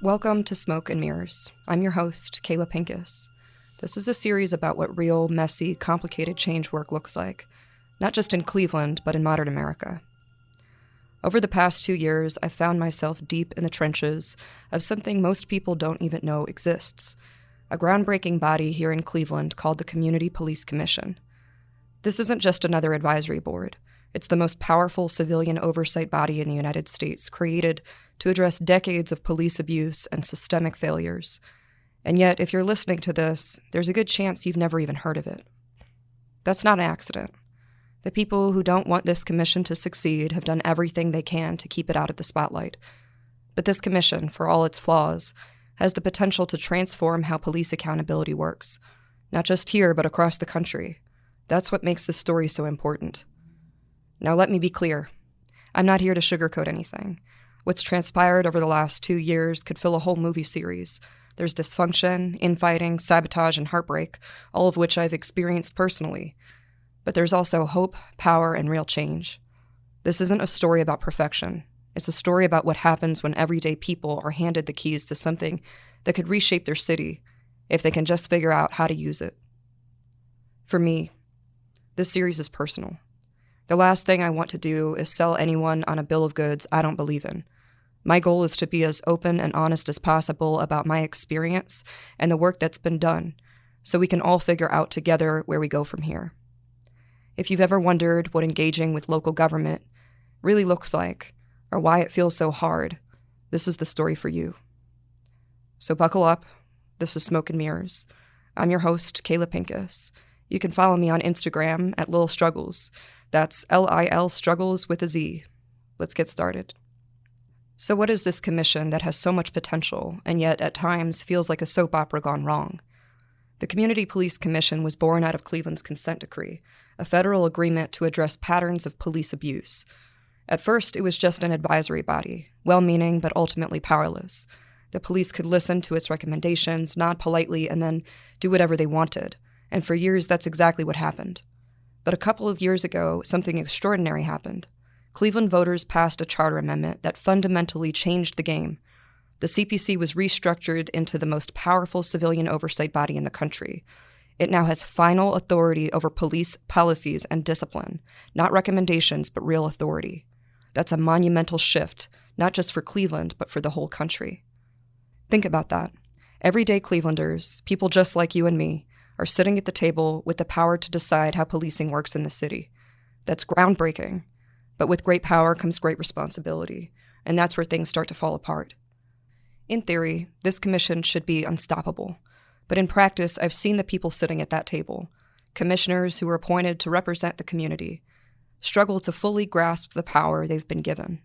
Welcome to Smoke and Mirrors. I'm your host, Kayla Pincus. This is a series about what real, messy, complicated change work looks like, not just in Cleveland, but in modern America. Over the past 2 years, I've found myself deep in the trenches of something most people don't even know exists, a groundbreaking body here in Cleveland called the Community Police Commission. This isn't just another advisory board. It's the most powerful civilian oversight body in the United States, created to address decades of police abuse and systemic failures. And yet, if you're listening to this, there's a good chance you've never even heard of it. That's not an accident. The people who don't want this commission to succeed have done everything they can to keep it out of the spotlight. But this commission, for all its flaws, has the potential to transform how police accountability works, not just here, but across the country. That's what makes this story so important. Now let me be clear. I'm not here to sugarcoat anything. What's transpired over the last 2 years could fill a whole movie series. There's dysfunction, infighting, sabotage, and heartbreak, all of which I've experienced personally. But there's also hope, power, and real change. This isn't a story about perfection. It's a story about what happens when everyday people are handed the keys to something that could reshape their city if they can just figure out how to use it. For me, this series is personal. The last thing I want to do is sell anyone on a bill of goods I don't believe in. My goal is to be as open and honest as possible about my experience and the work that's been done, so we can all figure out together where we go from here. If you've ever wondered what engaging with local government really looks like, or why it feels so hard, this is the story for you. So buckle up. This is Smoke and Mirrors. I'm your host, Kayla Pincus. You can follow me on Instagram at Lil Struggles. That's Lil Struggles with a Z. Let's get started. So what is this commission that has so much potential, and yet at times feels like a soap opera gone wrong? The Community Police Commission was born out of Cleveland's consent decree, a federal agreement to address patterns of police abuse. At first, it was just an advisory body, well-meaning but ultimately powerless. The police could listen to its recommendations, nod politely, and then do whatever they wanted. And for years, that's exactly what happened. But a couple of years ago, something extraordinary happened. Cleveland voters passed a charter amendment that fundamentally changed the game. The CPC was restructured into the most powerful civilian oversight body in the country. It now has final authority over police policies and discipline, not recommendations, but real authority. That's a monumental shift, not just for Cleveland, but for the whole country. Think about that. Everyday Clevelanders, people just like you and me, are sitting at the table with the power to decide how policing works in the city. That's groundbreaking. But with great power comes great responsibility, and that's where things start to fall apart. In theory, this commission should be unstoppable. But in practice, I've seen the people sitting at that table, commissioners who were appointed to represent the community, struggle to fully grasp the power they've been given.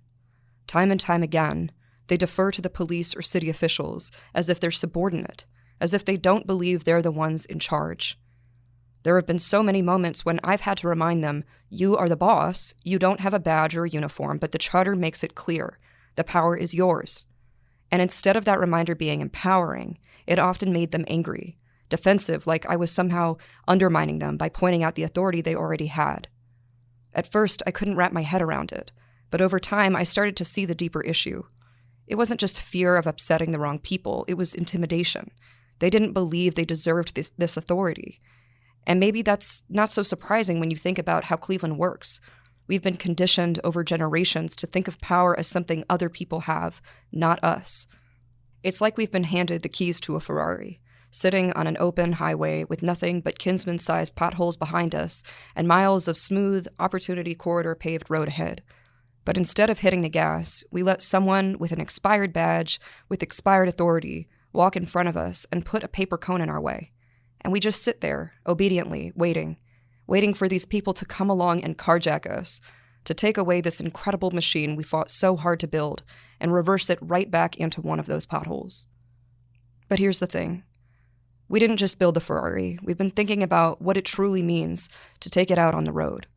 Time and time again, they defer to the police or city officials as if they're subordinate, as if they don't believe they're the ones in charge. There have been so many moments when I've had to remind them, you are the boss, you don't have a badge or a uniform, but the charter makes it clear. The power is yours. And instead of that reminder being empowering, it often made them angry, defensive, like I was somehow undermining them by pointing out the authority they already had. At first, I couldn't wrap my head around it, but over time, I started to see the deeper issue. It wasn't just fear of upsetting the wrong people, it was intimidation. They didn't believe they deserved this authority. And maybe that's not so surprising when you think about how Cleveland works. We've been conditioned over generations to think of power as something other people have, not us. It's like we've been handed the keys to a Ferrari, sitting on an open highway with nothing but Kinsman-sized potholes behind us and miles of smooth, opportunity corridor paved road ahead. But instead of hitting the gas, we let someone with an expired badge, with expired authority, walk in front of us and put a paper cone in our way. And we just sit there, obediently, waiting for these people to come along and carjack us, to take away this incredible machine we fought so hard to build and reverse it right back into one of those potholes. But here's the thing. We didn't just build the Ferrari. We've been thinking about what it truly means to take it out on the road.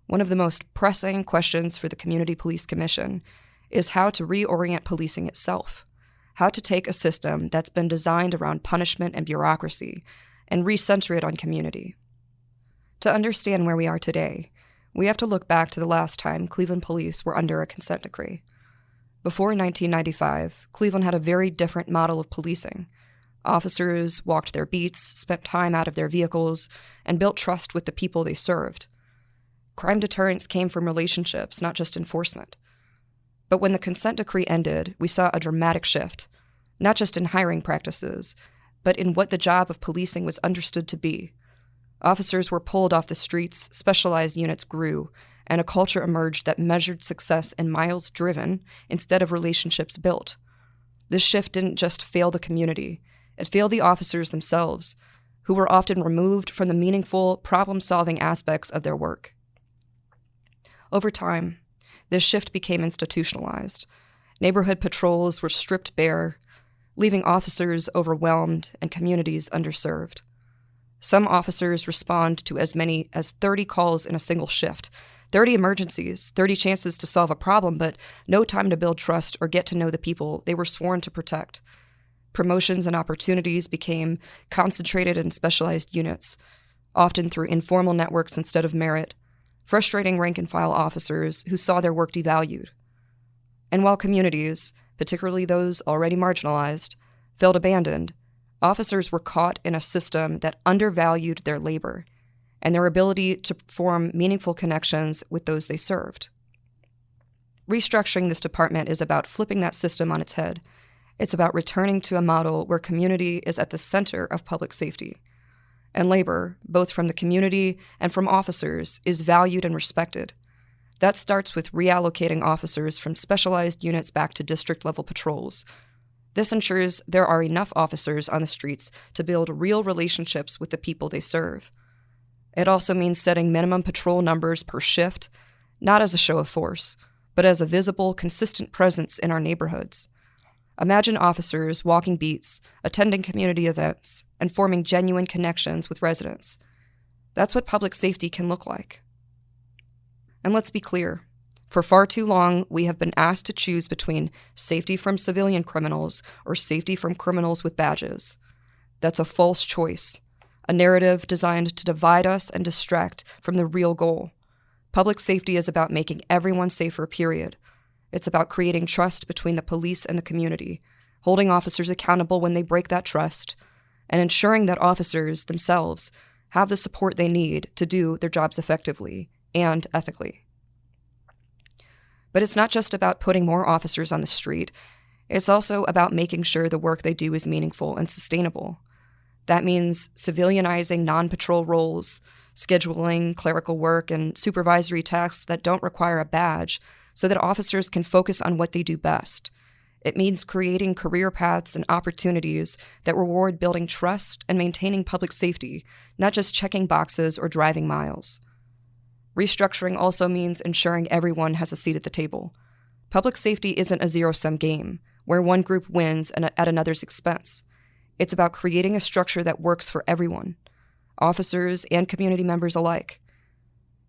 One of the most pressing questions for the Community Police Commission is how to reorient policing itself, how to take a system that's been designed around punishment and bureaucracy and recenter it on community. To understand where we are today, we have to look back to the last time Cleveland police were under a consent decree. Before 1995, Cleveland had a very different model of policing. Officers walked their beats, spent time out of their vehicles, and built trust with the people they served. Crime deterrence came from relationships, not just enforcement. But when the consent decree ended, we saw a dramatic shift, not just in hiring practices, but in what the job of policing was understood to be. Officers were pulled off the streets, specialized units grew, and a culture emerged that measured success in miles driven instead of relationships built. This shift didn't just fail the community, it failed the officers themselves, who were often removed from the meaningful, problem-solving aspects of their work. Over time, this shift became institutionalized. Neighborhood patrols were stripped bare, leaving officers overwhelmed and communities underserved. Some officers respond to as many as 30 calls in a single shift, 30 emergencies, 30 chances to solve a problem, but no time to build trust or get to know the people they were sworn to protect. Promotions and opportunities became concentrated in specialized units, often through informal networks instead of merit, frustrating rank-and-file officers who saw their work devalued. And while communities, particularly those already marginalized, felt abandoned, officers were caught in a system that undervalued their labor and their ability to form meaningful connections with those they served. Restructuring this department is about flipping that system on its head. It's about returning to a model where community is at the center of public safety. And labor, both from the community and from officers, is valued and respected. That starts with reallocating officers from specialized units back to district-level patrols. This ensures there are enough officers on the streets to build real relationships with the people they serve. It also means setting minimum patrol numbers per shift, not as a show of force, but as a visible, consistent presence in our neighborhoods. Imagine officers walking beats, attending community events, and forming genuine connections with residents. That's what public safety can look like. And let's be clear, for far too long, we have been asked to choose between safety from civilian criminals or safety from criminals with badges. That's a false choice, a narrative designed to divide us and distract from the real goal. Public safety is about making everyone safer, period. It's about creating trust between the police and the community, holding officers accountable when they break that trust, and ensuring that officers themselves have the support they need to do their jobs effectively and ethically. But it's not just about putting more officers on the street. It's also about making sure the work they do is meaningful and sustainable. That means civilianizing non-patrol roles, scheduling clerical work, and supervisory tasks that don't require a badge so that officers can focus on what they do best. It means creating career paths and opportunities that reward building trust and maintaining public safety, not just checking boxes or driving miles. Restructuring also means ensuring everyone has a seat at the table. Public safety isn't a zero-sum game, where one group wins at another's expense. It's about creating a structure that works for everyone, officers and community members alike.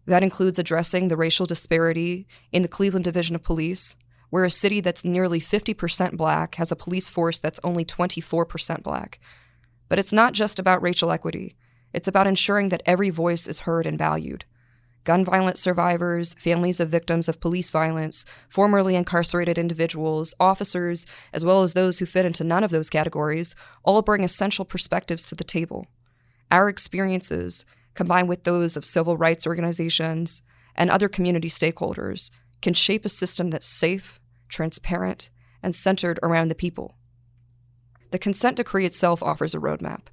That includes addressing the racial disparity in the Cleveland Division of Police, where a city that's nearly 50% Black has a police force that's only 24% Black. But it's not just about racial equity. It's about ensuring that every voice is heard and valued. Gun violence survivors, families of victims of police violence, formerly incarcerated individuals, officers, as well as those who fit into none of those categories, all bring essential perspectives to the table. Our experiences, combined with those of civil rights organizations and other community stakeholders, can shape a system that's safe, transparent, and centered around the people. The consent decree itself offers a roadmap.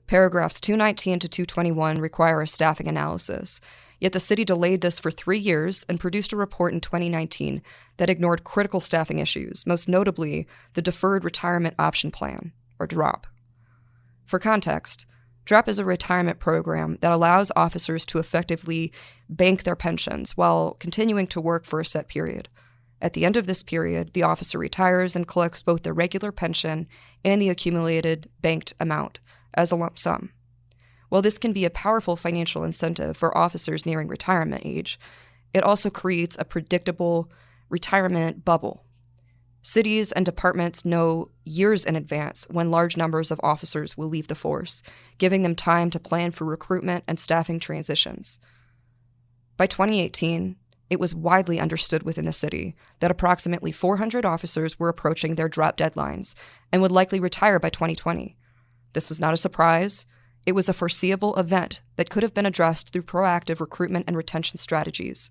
Paragraphs 219 to 221 require a staffing analysis, yet the city delayed this for 3 years and produced a report in 2019 that ignored critical staffing issues, most notably the Deferred Retirement Option Plan, or DROP. For context, DROP is a retirement program that allows officers to effectively bank their pensions while continuing to work for a set period. At the end of this period, the officer retires and collects both their regular pension and the accumulated banked amount as a lump sum. While this can be a powerful financial incentive for officers nearing retirement age, it also creates a predictable retirement bubble. Cities and departments know years in advance when large numbers of officers will leave the force, giving them time to plan for recruitment and staffing transitions. By 2018, It was widely understood within the city that approximately 400 officers were approaching their drop deadlines and would likely retire by 2020. This was not a surprise. It was a foreseeable event that could have been addressed through proactive recruitment and retention strategies.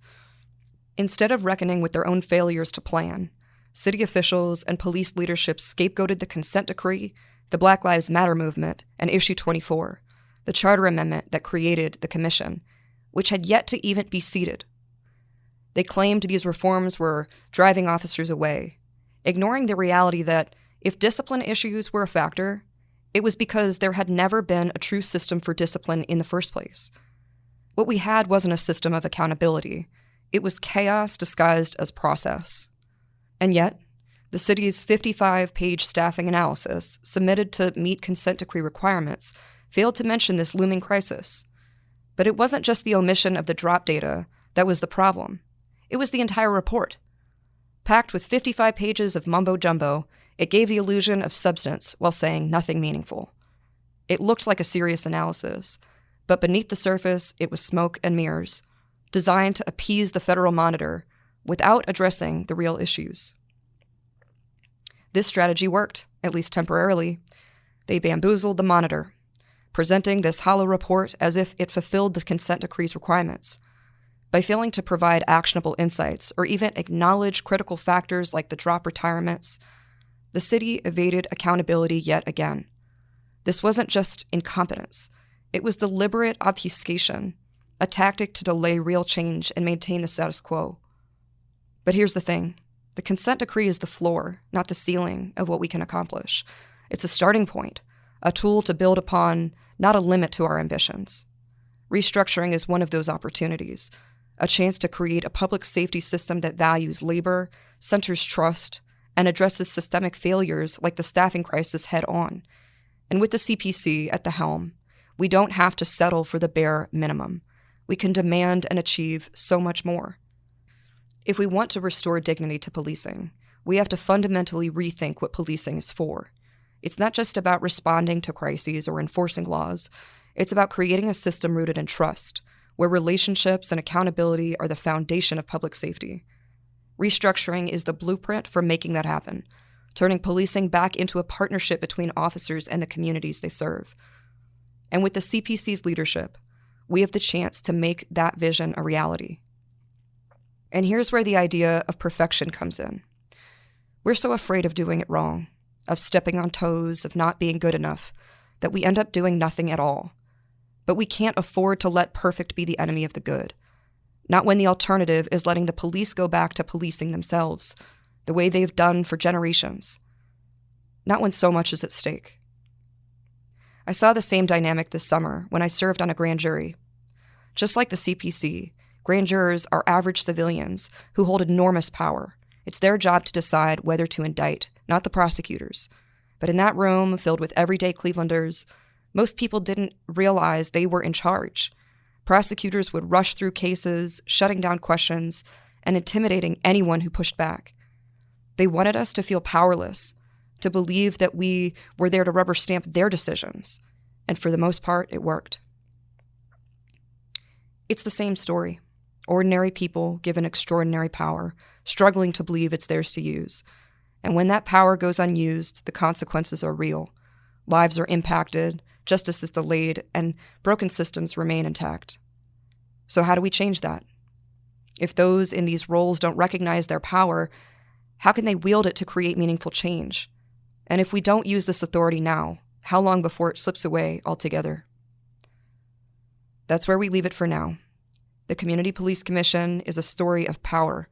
Instead of reckoning with their own failures to plan, city officials and police leadership scapegoated the consent decree, the Black Lives Matter movement, and Issue 24, the charter amendment that created the commission, which had yet to even be seated. They claimed these reforms were driving officers away, ignoring the reality that if discipline issues were a factor, it was because there had never been a true system for discipline in the first place. What we had wasn't a system of accountability. It was chaos disguised as process. And yet, the city's 55-page staffing analysis, submitted to meet consent decree requirements, failed to mention this looming crisis. But it wasn't just the omission of the drop data that was the problem. It was the entire report. Packed with 55 pages of mumbo-jumbo, it gave the illusion of substance while saying nothing meaningful. It looked like a serious analysis, but beneath the surface, it was smoke and mirrors, designed to appease the federal monitor without addressing the real issues. This strategy worked, at least temporarily. They bamboozled the monitor, presenting this hollow report as if it fulfilled the consent decree's requirements. By failing to provide actionable insights or even acknowledge critical factors like the drop retirements, the city evaded accountability yet again. This wasn't just incompetence. It was deliberate obfuscation, a tactic to delay real change and maintain the status quo. But here's the thing. The consent decree is the floor, not the ceiling, of what we can accomplish. It's a starting point, a tool to build upon, not a limit to our ambitions. Restructuring is one of those opportunities, a chance to create a public safety system that values labor, centers trust, and addresses systemic failures like the staffing crisis head on. And with the CPC at the helm, we don't have to settle for the bare minimum. We can demand and achieve so much more. If we want to restore dignity to policing, we have to fundamentally rethink what policing is for. It's not just about responding to crises or enforcing laws. It's about creating a system rooted in trust, where relationships and accountability are the foundation of public safety. Restructuring is the blueprint for making that happen, turning policing back into a partnership between officers and the communities they serve. And with the CPC's leadership, we have the chance to make that vision a reality. And here's where the idea of perfection comes in. We're so afraid of doing it wrong, of stepping on toes, of not being good enough, that we end up doing nothing at all. But we can't afford to let perfect be the enemy of the good. Not when the alternative is letting the police go back to policing themselves, the way they've done for generations. Not when so much is at stake. I saw the same dynamic this summer when I served on a grand jury. Just like the CPC, grand jurors are average civilians who hold enormous power. It's their job to decide whether to indict, not the prosecutors. But in that room filled with everyday Clevelanders, most people didn't realize they were in charge. Prosecutors would rush through cases, shutting down questions, and intimidating anyone who pushed back. They wanted us to feel powerless, to believe that we were there to rubber stamp their decisions. And for the most part, it worked. It's the same story. Ordinary people given extraordinary power, struggling to believe it's theirs to use. And when that power goes unused, the consequences are real. Lives are impacted, justice is delayed, and broken systems remain intact. So how do we change that? If those in these roles don't recognize their power, how can they wield it to create meaningful change? And if we don't use this authority now, how long before it slips away altogether? That's where we leave it for now. The Community Police Commission is a story of power,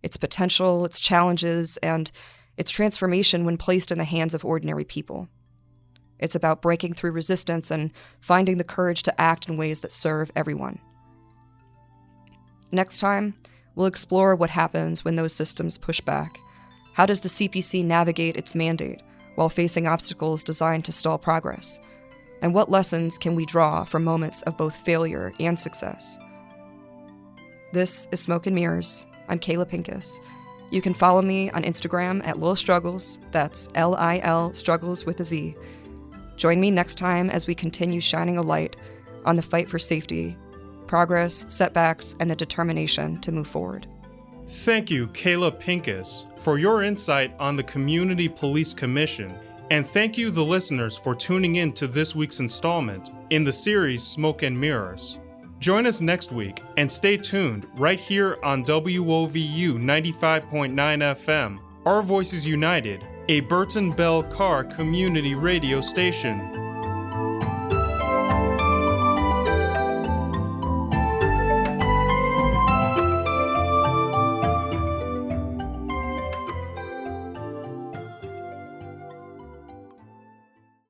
its potential, its challenges, and its transformation when placed in the hands of ordinary people. It's about breaking through resistance and finding the courage to act in ways that serve everyone. Next time, we'll explore what happens when those systems push back. How does the CPC navigate its mandate while facing obstacles designed to stall progress? And what lessons can we draw from moments of both failure and success? This is Smoke and Mirrors. I'm Kayla Pincus. You can follow me on Instagram at Lil Struggles, that's Lil Struggles with a Z. Join me next time as we continue shining a light on the fight for safety, progress, setbacks, and the determination to move forward. Thank you, Kayla Pincus, for your insight on the Community Police Commission. And thank you, the listeners, for tuning in to this week's installment in the series Smoke and Mirrors. Join us next week and stay tuned right here on WOVU 95.9 FM, Our Voices United, a Burton Bell Carr community radio station.